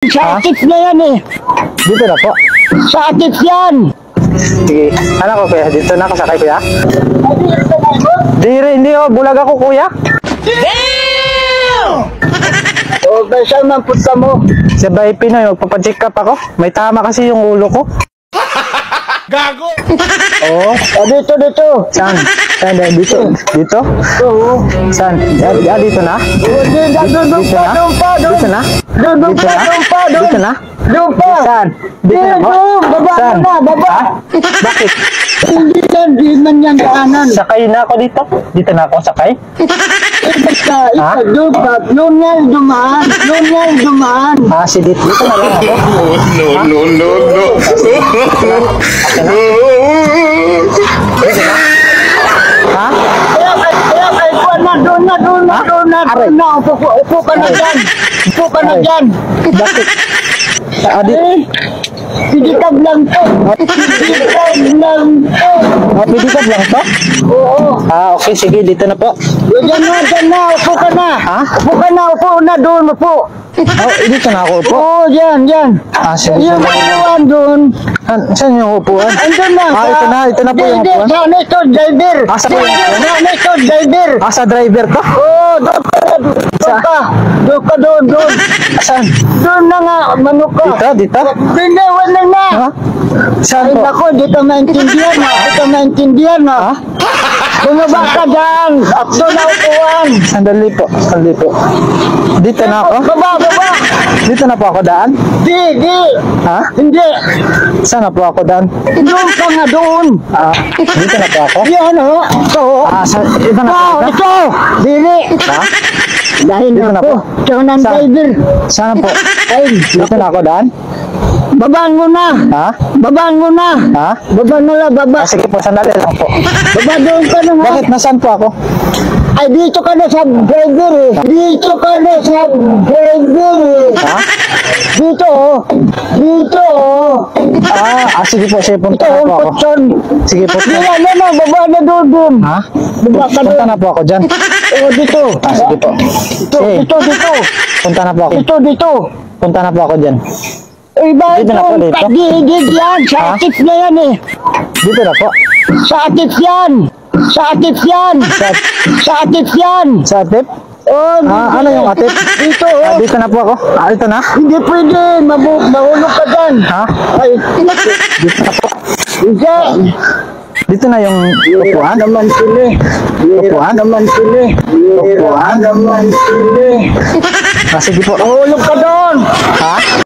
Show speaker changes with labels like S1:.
S1: Sakit na yan eh.
S2: Dito na po.
S1: Sakit yan.
S2: Sige. Ano ko kuya? Dito na ako sakay kuya? Hindi oh. Bulag ako kuya.
S1: O, basta man punta mo.
S2: Sabay Pinoy, magpapacheck up ako. May tama kasi yung ulo ko.
S3: Gago!
S2: Oo.
S1: O, dito.
S2: Saan? Saan? Dito? Dito?
S1: Oo.
S2: Saan? Dito na?
S1: Doon pa.
S2: Dito na? Dito na?
S1: Doon pa.
S2: Saan? Dito na po?
S1: Baba
S2: Saan?
S1: na, baba.
S2: Ha? Bakit?
S1: Hindi man yan daanan.
S2: Sakay na ako dito? Dito na ako sakay?
S1: Basta,
S2: Ha?
S1: doon pa. Doon nga yung dumaan.
S2: Ah, si dito na lang ako.
S3: No.
S2: Ha?
S1: Kaya kuwan na, doon na. Upo ka na dyan.
S2: Bakit? Ah, dito.
S1: Pidikab lang to.
S2: Mapidikap lang to?
S1: Oo.
S2: Ah, okay. Sige, dito na po.
S1: Diyan na. Upo ka na.
S2: Ha?
S1: Upo na doon. Upo.
S2: Oh, dito na ako upo.
S1: Oo, dyan.
S2: Ah, sige.
S1: Yung upuan doon.
S2: Saan yung upuan?
S1: Andun na.
S2: Ah, ito na po yung upuan.
S1: Sana ito, driver.
S2: Ah, sa upuan?
S1: Sana ito, driver.
S2: Ah, sa driver to?
S1: Oo, doon ka. Doon.
S2: Saan?
S1: Doon na nga, manok ka.
S2: Dito?
S1: Hindi, wala na.
S2: Ha? Saan
S1: Ay,
S2: po?
S1: naku, dito maintindihan ha. Bumaba ka dyan. At doon na upuan.
S2: Sandali po. Dito na ako?
S1: Baba.
S2: Dito na po ako daan?
S1: Di.
S2: Ha?
S1: Hindi.
S2: Saan na po ako daan?
S1: Doon ka nga doon.
S2: Ah, dito na po ako?
S1: Yan o. Ito.
S2: Ah, ito na po ako?
S1: Ito. Dili.
S2: Ha?
S1: Dahil
S2: Dito na
S1: ako.
S2: po.
S1: Ito ng
S2: Saan?
S1: driver.
S2: Saan po?
S1: Ay,
S2: Dito na ako daan?
S1: babaan mo na.
S2: Ha? Ha?
S1: Baba na lang, baba.
S2: Ah, sige po, sandali lang po.
S1: Baba doon ka na nga.
S2: Bakit? Nasaan po ako?
S1: Ay, dito ka na sa driver eh.
S2: Ha?
S1: Dito.
S2: Sige po, punta
S1: Ito,
S2: na po ako.
S1: putson.
S2: Sige po.
S1: Di na, baba na doon.
S2: Ha?
S1: Baba ka
S2: Punta
S1: doon.
S2: na po ako dyan.
S1: Oo, dito.
S2: Ah, sige po. Sige,
S1: Dito.
S2: punta na po ako.
S1: Dito.
S2: Punta na po ako dyan.
S1: Iba
S2: Dito na po,
S1: itong
S2: dito.
S1: pagigid yan. Sakit na yan eh.
S2: Dito na po.
S1: Sakit yan.
S2: Sa atip?
S1: Oh,
S2: Ah, ano yung atip?
S1: Dito.
S2: Ah, dito na po ako. Ah, ito na?
S1: Hindi pwede. Mahulog ka dyan.
S2: Ha?
S1: Ay,
S2: Dito na po.
S1: hindi.
S2: Dito na yung upuan?
S1: Naman sila.
S2: Upuan?
S1: Upuan naman sila.
S2: Ah, sige po.
S1: Mahulog ka doon.
S2: Ha?